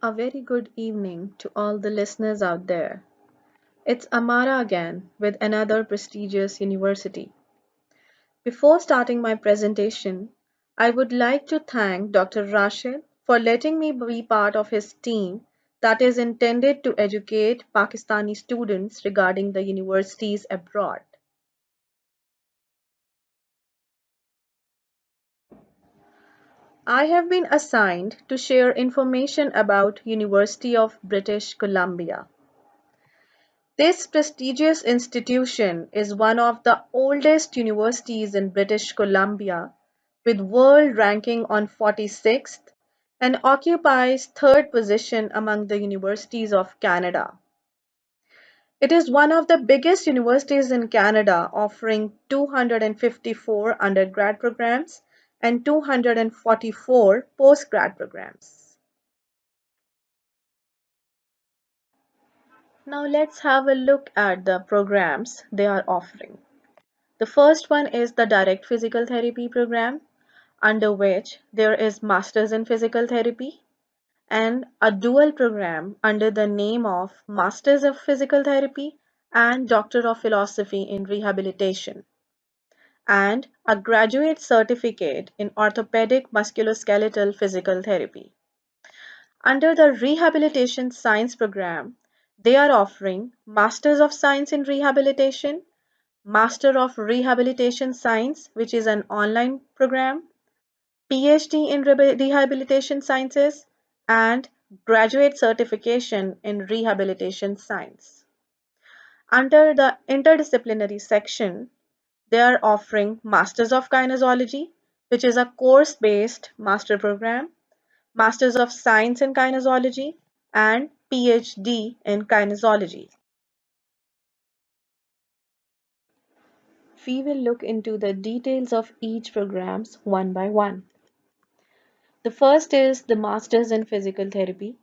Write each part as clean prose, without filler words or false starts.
A very good evening to all the listeners out there. It's Amara again with another prestigious university. Before starting my presentation, I would like to thank Dr. Rashid for letting me be part of his team that is intended to educate Pakistani students regarding the universities abroad. I have been assigned to share information about University of British Columbia. This prestigious institution is one of the oldest universities in British Columbia, with world ranking on 46th and occupies third position among the universities of Canada. It is one of the biggest universities in Canada, offering 254 undergrad programs and 244 postgrad programs. Now let's have a look at the programs they are offering. The first one is the direct physical therapy program, under which there is Masters in Physical Therapy, and a dual program under the name of Masters of Physical Therapy and Doctor of Philosophy in Rehabilitation, and a graduate certificate in Orthopedic Musculoskeletal Physical Therapy. Under the Rehabilitation Science program, they are offering Masters of Science in Rehabilitation, Master of Rehabilitation Science, which is an online program, PhD in Rehabilitation Sciences, and Graduate Certification in Rehabilitation Science. Under the interdisciplinary section, they are offering Masters of Kinesiology, which is a course based master program, Masters of Science in Kinesiology, and PhD in Kinesiology. We will look into the details of each programs one by one. The first is the Masters in Physical Therapy,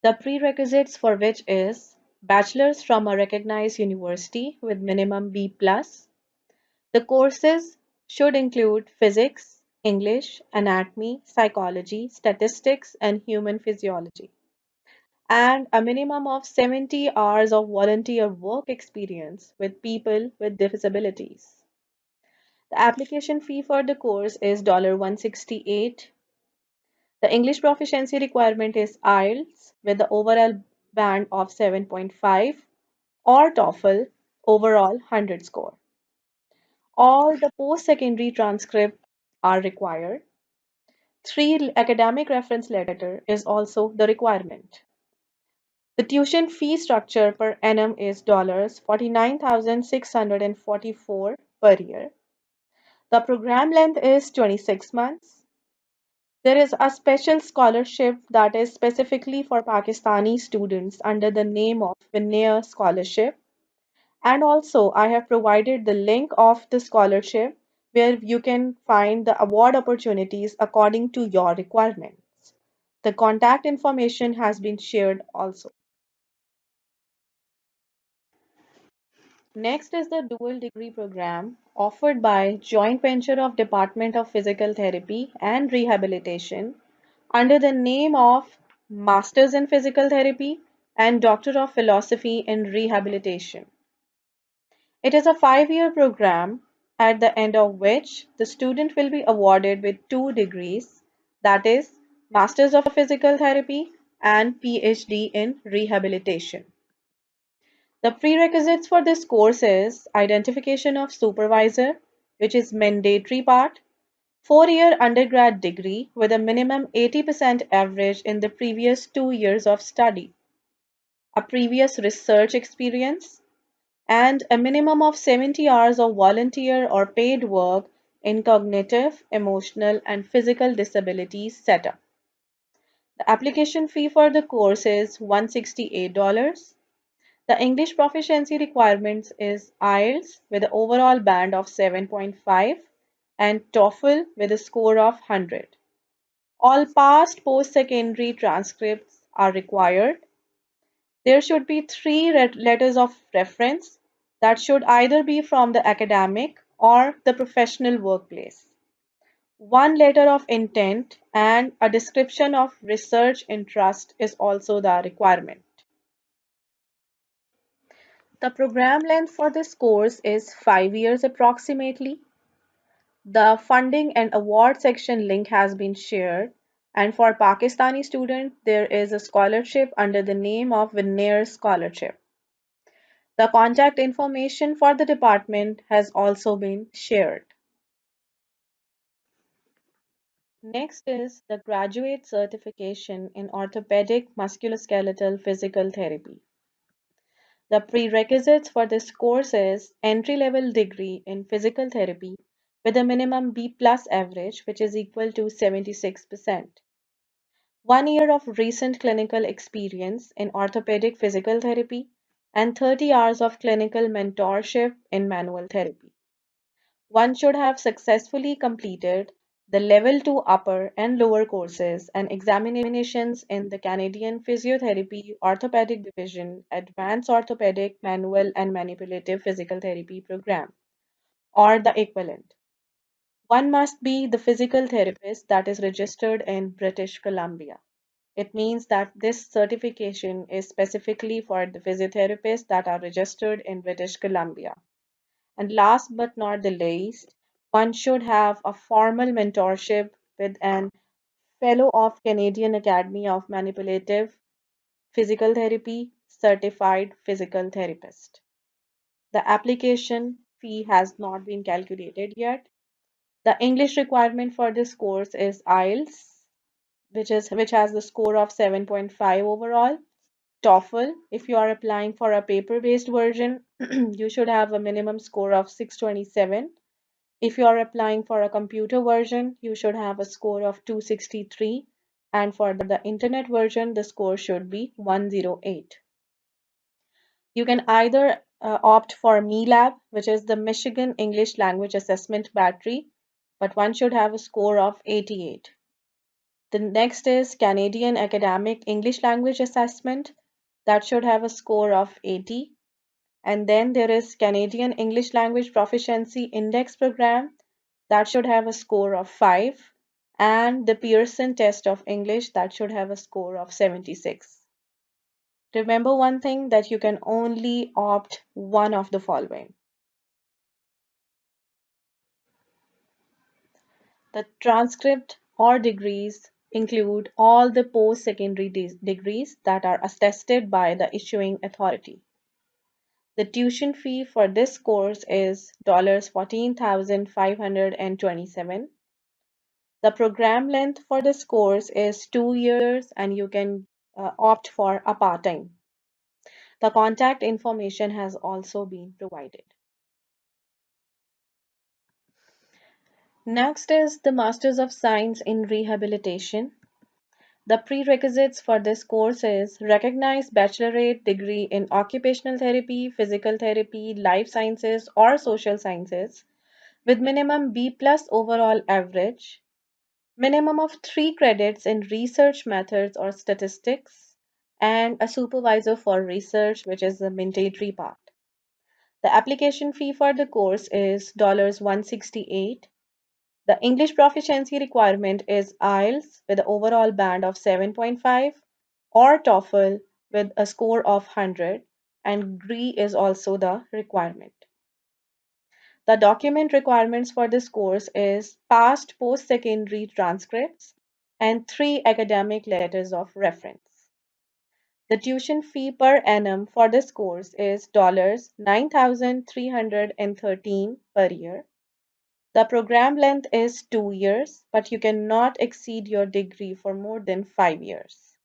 the prerequisites for which is bachelor's from a recognized university with minimum B+. The courses should include physics, English, anatomy, psychology, statistics, and human physiology, and a minimum of 70 hours of volunteer work experience with people with disabilities. The application fee for the course is $168. The English proficiency requirement is IELTS with the overall band of 7.5 or TOEFL overall 100 score. All the post-secondary transcripts are required. 3 academic reference letter is also the requirement. The tuition fee structure per annum is $49,644 per year. The program length is 26 months. There is a special scholarship that is specifically for Pakistani students under the name of Vinaya Scholarship. And also, I have provided the link of the scholarship where you can find the award opportunities according to your requirements. The contact information has been shared also. Next is the dual degree program offered by joint venture of Department of Physical Therapy and Rehabilitation under the name of Masters in Physical Therapy and Doctor of Philosophy in Rehabilitation. It is a 5-year program at the end of which the student will be awarded with 2 degrees, that is, Masters of Physical Therapy and PhD in Rehabilitation. The prerequisites for this course is identification of supervisor, which is mandatory part, 4-year undergrad degree with a minimum 80% average in the previous 2 years of study, a previous research experience, and a minimum of 70 hours of volunteer or paid work in cognitive, emotional, and physical disabilities setup. The application fee for the course is $168. The English proficiency requirements is IELTS with an overall band of 7.5 and TOEFL with a score of 100. All past post-secondary transcripts are required. There should be 3 letters of reference that should either be from the academic or the professional workplace. One letter of intent and a description of research interest is also the requirement. The program length for this course is 5 years approximately. The funding and award section link has been shared, and for Pakistani students, there is a scholarship under the name of Veneer Scholarship. The contact information for the department has also been shared. Next is the graduate certification in orthopedic musculoskeletal physical therapy. The prerequisites for this course is entry-level degree in physical therapy with a minimum B plus average, which is equal to 76%. 1 year of recent clinical experience in orthopedic physical therapy, and 30 hours of clinical mentorship in manual therapy. One should have successfully completed the level 2 upper and lower courses and examinations in the Canadian Physiotherapy Orthopedic Division Advanced Orthopedic Manual and Manipulative Physical Therapy program, or the equivalent. One must be the physical therapist that is registered in British Columbia. It means that this certification is specifically for the physiotherapists that are registered in British Columbia. And last but not the least, one should have a formal mentorship with an fellow of Canadian Academy of Manipulative Physical Therapy certified physical therapist. The application fee has not been calculated yet. The English requirement for this course is IELTS, which has the score of 7.5 overall. TOEFL, if you are applying for a paper-based version, you should have a minimum score of 627. If you are applying for a computer version, you should have a score of 263. And for the internet version, the score should be 108. You can either opt for MELAB, which is the Michigan English Language Assessment Battery, but one should have a score of 88. The next is Canadian Academic English Language Assessment, that should have a score of 80. And then there is Canadian English Language Proficiency Index Program, that should have a score of 5. And the Pearson Test of English, that should have a score of 76. Remember one thing, that you can only opt one of the following. The transcript or degrees include all the post-secondary degrees that are attested by the issuing authority. The tuition fee for this course is $14,527. The program length for this course is 2 years, and you can opt for a part-time. The contact information has also been provided. Next is the Masters of Science in Rehabilitation. The prerequisites for this course is recognized bachelorate degree in occupational therapy, physical therapy, life sciences, or social sciences with minimum B plus overall average, minimum of 3 credits in research methods or statistics, and a supervisor for research, which is the mandatory part. The application fee for the course is $168. The English proficiency requirement is IELTS with an overall band of 7.5 or TOEFL with a score of 100, and GRE is also the requirement. The document requirements for this course is past post-secondary transcripts and 3 academic letters of reference. The tuition fee per annum for this course is $9,313 per year. The program length is 2 years, but you cannot exceed your degree for more than 5 years.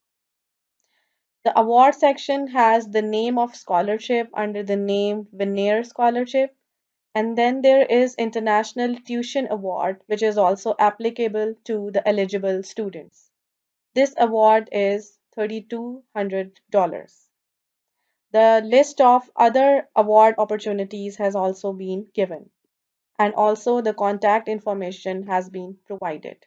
The award section has the name of scholarship under the name Veneer Scholarship, and then there is International Tuition Award, which is also applicable to the eligible students. This award is $3,200. The list of other award opportunities has also been given, and also the contact information has been provided.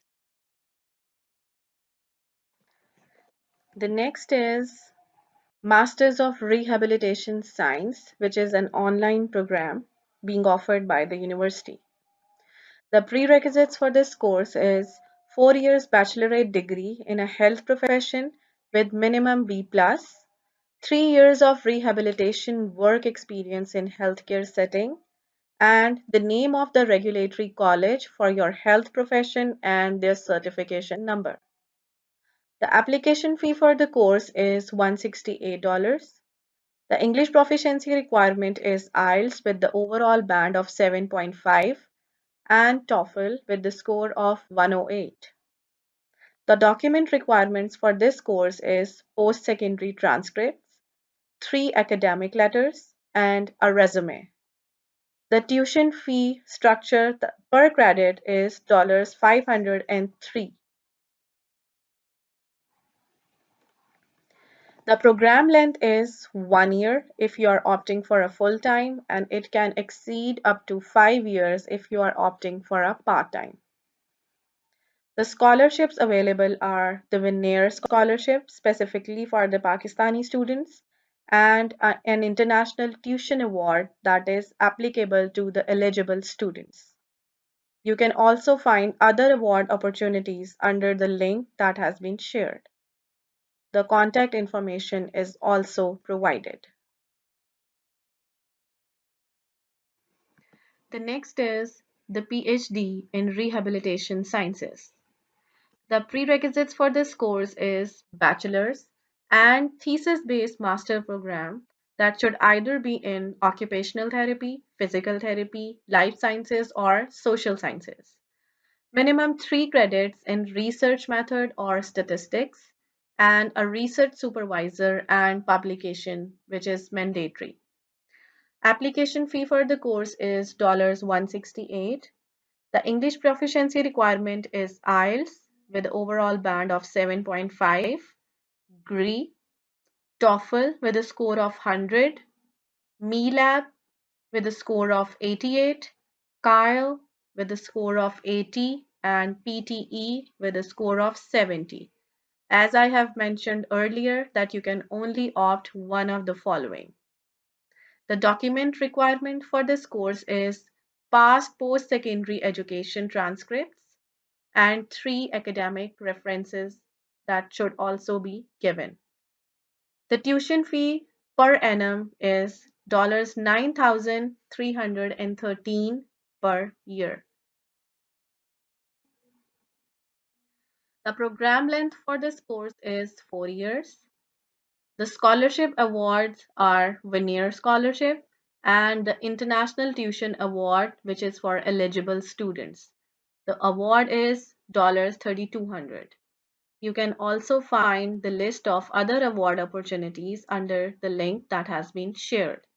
The next is Masters of Rehabilitation Science, which is an online program being offered by the university. The prerequisites for this course is 4 years bachelorate degree in a health profession with minimum B+, 3 years of rehabilitation work experience in healthcare setting, and the name of the regulatory college for your health profession and their certification number. The application fee for the course is $168. The English proficiency requirement is IELTS with the overall band of 7.5 and TOEFL with the score of 108. The document requirements for this course is post-secondary transcripts, 3 academic letters, and a resume. The tuition fee structure per credit is $503. The program length is 1 year if you are opting for a full-time, and it can exceed up to 5 years if you are opting for a part-time. The scholarships available are the Veneer Scholarship, specifically for the Pakistani students, and an international tuition award that is applicable to the eligible students. You can also find other award opportunities under the link that has been shared. The contact information is also provided. The next is the PhD in Rehabilitation Sciences. The prerequisites for this course is bachelor's and thesis-based master program that should either be in occupational therapy, physical therapy, life sciences, or social sciences. Minimum 3 credits in research method or statistics, and a research supervisor and publication, which is mandatory. Application fee for the course is $168. The English proficiency requirement is IELTS with overall band of 7.5, GRE, TOEFL with a score of 100, MELAB with a score of 88, Kyle with a score of 80, and PTE with a score of 70. As I have mentioned earlier, that you can only opt one of the following. The document requirement for this course is past post-secondary education transcripts and 3 academic references that should also be given. The tuition fee per annum is $9,313 per year. The program length for this course is 4 years. The scholarship awards are Veneer Scholarship and the International Tuition Award, which is for eligible students. The award is $3,200. You can also find the list of other award opportunities under the link that has been shared.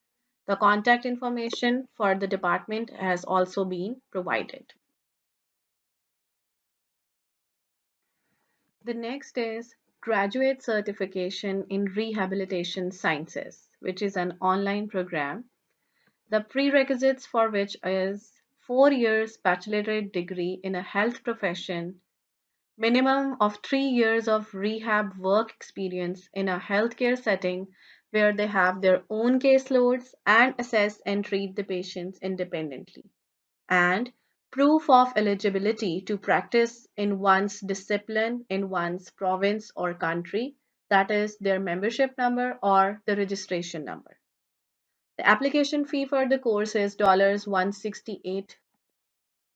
The contact information for the department has also been provided. The next is Graduate Certification in Rehabilitation Sciences, which is an online program. The prerequisites for which is 4 years bachelorate degree in a health profession, minimum of 3 years of rehab work experience in a healthcare setting where they have their own caseloads and assess and treat the patients independently, and proof of eligibility to practice in one's discipline in one's province or country, that is their membership number or the registration number. The application fee for the course is $168.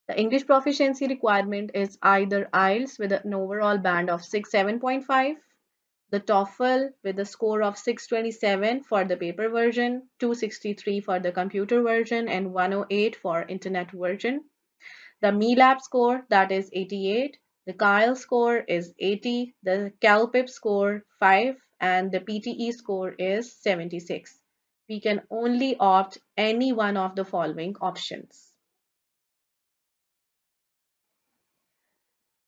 The English proficiency requirement is either IELTS with an overall band of 7.5, the TOEFL with a score of 627 for the paper version, 263 for the computer version, and 108 for internet version. The MELAB score, that is 88, the Kyle score is 80, the CalPIP score 5, and the PTE score is 76. We can only opt any one of the following options.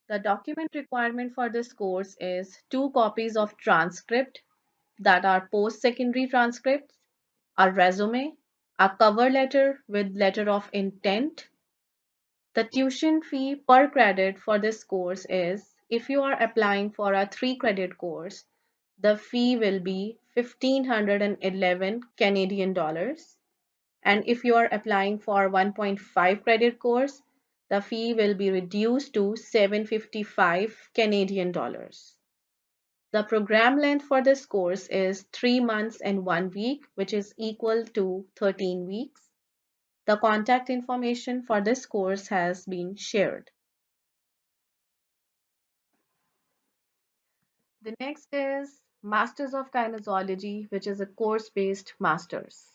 The document requirement for this course is 2 copies of transcript that are post-secondary transcripts, a resume, a cover letter with letter of intent. The tuition fee per credit for this course is, if you are applying for a 3 credit course, the fee will be 1,511 Canadian dollars. And if you are applying for 1.5 credit course, The fee will be reduced to 755 Canadian dollars. The program length for this course is 3 months and 1 week, which is equal to 13 weeks. The contact information for this course has been shared. The next is Masters of Kinesiology, which is a course-based master's.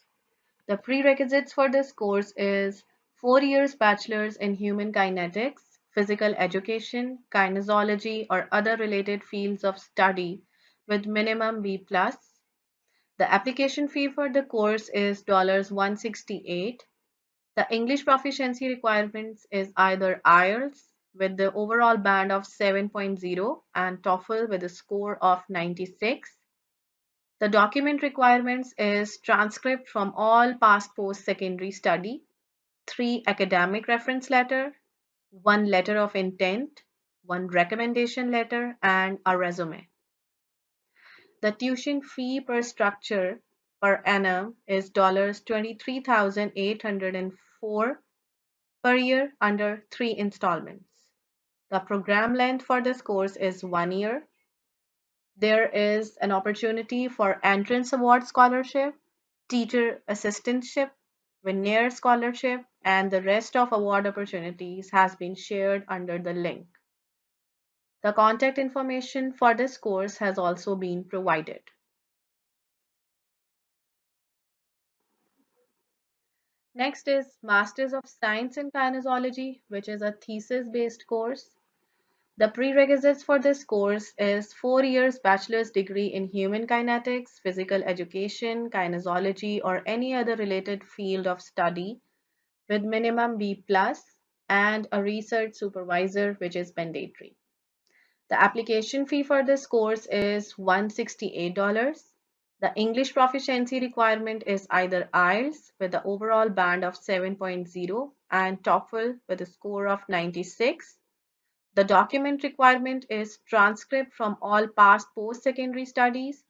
The prerequisites for this course is 4 years bachelor's in human kinetics, physical education, kinesiology, or other related fields of study with minimum B+. The application fee for the course is $168. The English proficiency requirements is either IELTS with the overall band of 7.0 and TOEFL with a score of 96. The document requirements is transcript from all past post-secondary study, 3 academic reference letter, 1 letter of intent, 1 recommendation letter, and a resume. The tuition fee per structure per annum is $23,804 per year under 3 installments. The program length for this course is 1 year. There is an opportunity for entrance award scholarship, teacher assistantship, veneer scholarship, and the rest of award opportunities has been shared under the link. The contact information for this course has also been provided. Next is Masters of Science in Kinesiology, which is a thesis-based course. The prerequisites for this course is 4 years bachelor's degree in human kinetics, physical education, kinesiology, or any other related field of study with minimum B+, and a research supervisor, which is mandatory. The application fee for this course is $168. The English proficiency requirement is either IELTS with the overall band of 7.0 and TOEFL with a score of 96. The document requirement is transcript from all past post-secondary studies,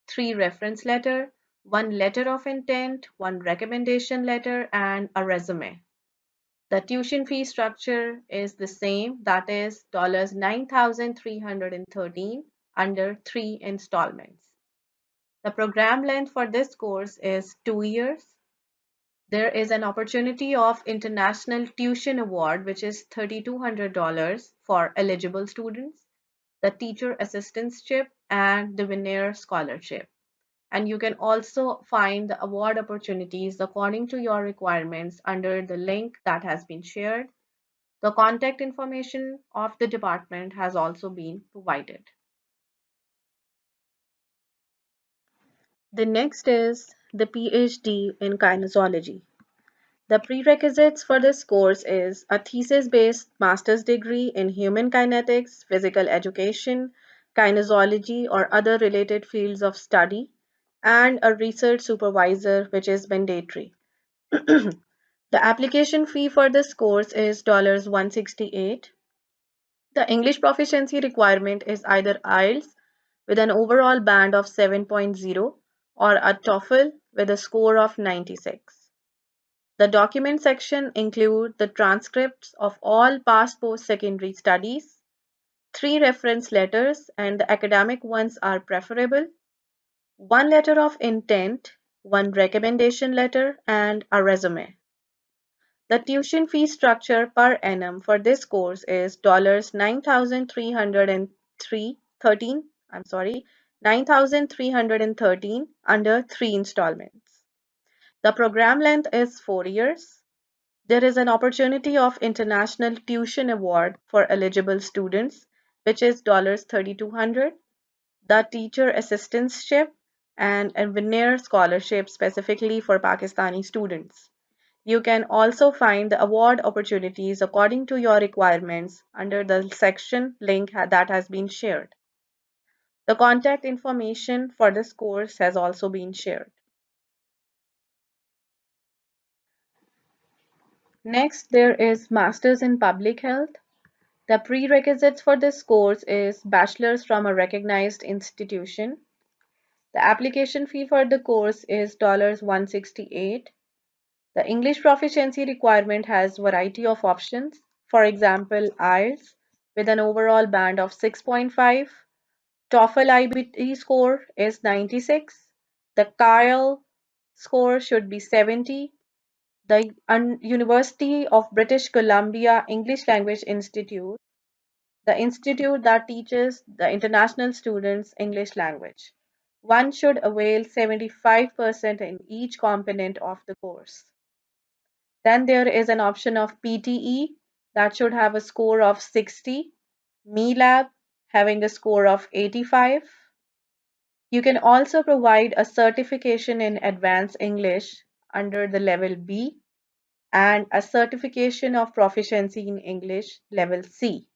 3 reference letter, 1 letter of intent, 1 recommendation letter, and a resume. The tuition fee structure is the same, that is $9,313 under 3 installments. The program length for this course is 2 years. There is an opportunity of International Tuition Award, which is $3,200 for eligible students, the teacher assistantship, and the veneer scholarship. And you can also find the award opportunities according to your requirements under the link that has been shared. The contact information of the department has also been provided. The next is the PhD in Kinesiology. The prerequisites for this course is a thesis-based master's degree in human kinetics, physical education, kinesiology, or other related fields of study, and a research supervisor, which is mandatory. The application fee for this course is $168. The English proficiency requirement is either IELTS with an overall band of 7.0 or a TOEFL with a score of 96. The document section include the transcripts of all past post-secondary studies, 3 reference letters, and the academic ones are preferable, 1 letter of intent, 1 recommendation letter, and a resume. The tuition fee structure per annum for this course is $9,313 under 3 installments. The program length is 4 years. There is an opportunity of International Tuition Award for eligible students, which is $3,200, the teacher assistantship, and a veneer scholarship specifically for Pakistani students. You can also find the award opportunities according to your requirements under the section link that has been shared. The contact information for this course has also been shared. Next, there is Masters in Public Health. The prerequisites for this course is bachelor's from a recognized institution. The application fee for the course is $168. The English proficiency requirement has variety of options, For example, IELTS with an overall band of 6.5. TOEFL IBT score is 96. The CAIL score should be 70. The University of British Columbia English Language Institute, the institute that teaches the international students English language. One should avail 75% in each component of the course. Then there is an option of PTE that should have a score of 60, MELAB having a score of 85. You can also provide a certification in advanced English under the level B and a certification of proficiency in English level C.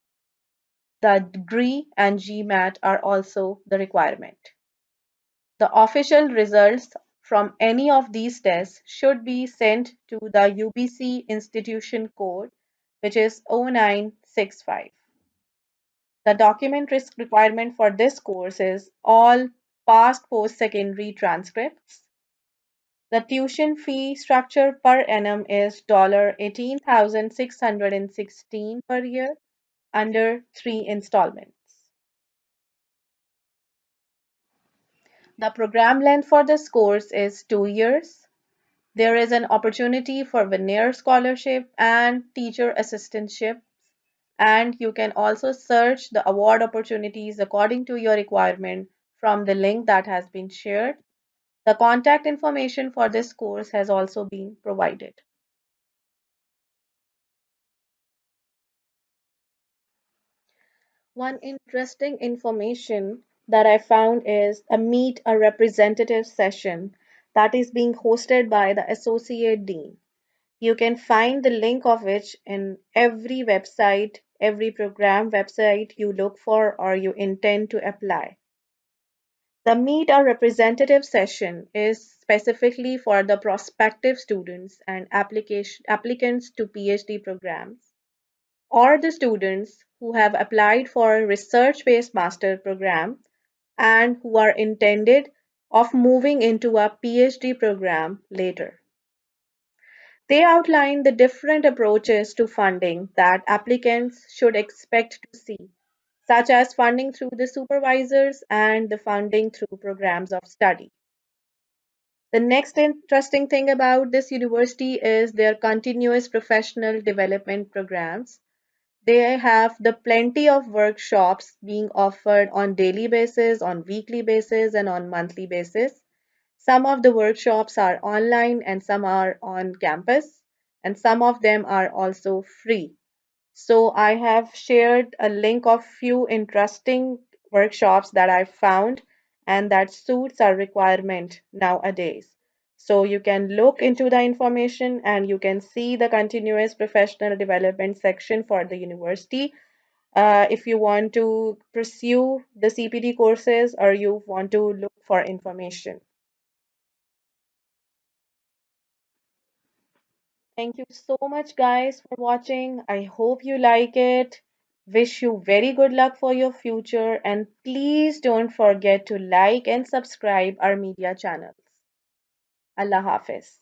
The degree and GMAT are also the requirement. The official results from any of these tests should be sent to the UBC institution code, which is 0965. The document risk requirement for this course is all past post-secondary transcripts. The tuition fee structure per annum is $18,616 per year under 3 installments. The program length for this course is 2 years. There is an opportunity for veneer scholarship and teacher assistantships, and you can also search the award opportunities according to your requirement from the link that has been shared. The contact information for this course has also been provided. One interesting information that I found is a Meet a Representative session that is being hosted by the Associate Dean. You can find the link of which in every website, every program website you look for or you intend to apply. The Meet a Representative session is specifically for the prospective students and applicants to PhD programs or the students who have applied for a research-based master program and who are intended of moving into a PhD program later. They outline the different approaches to funding that applicants should expect to see, such as funding through the supervisors and the funding through programs of study. The next interesting thing about this university is their continuous professional development programs. They have the plenty of workshops being offered on daily basis, on weekly basis, and on monthly basis. Some of the workshops are online and some are on campus, and some of them are also free. So I have shared a link of few interesting workshops that I found and that suits our requirement nowadays. So you can look into the information and you can see the continuous professional development section for the university. If you want to pursue the CPD courses or you want to look for information. Thank you so much, guys, for watching. I hope you like it. Wish you very good luck for your future. And please don't forget to like and subscribe our media channels. Allah Hafiz.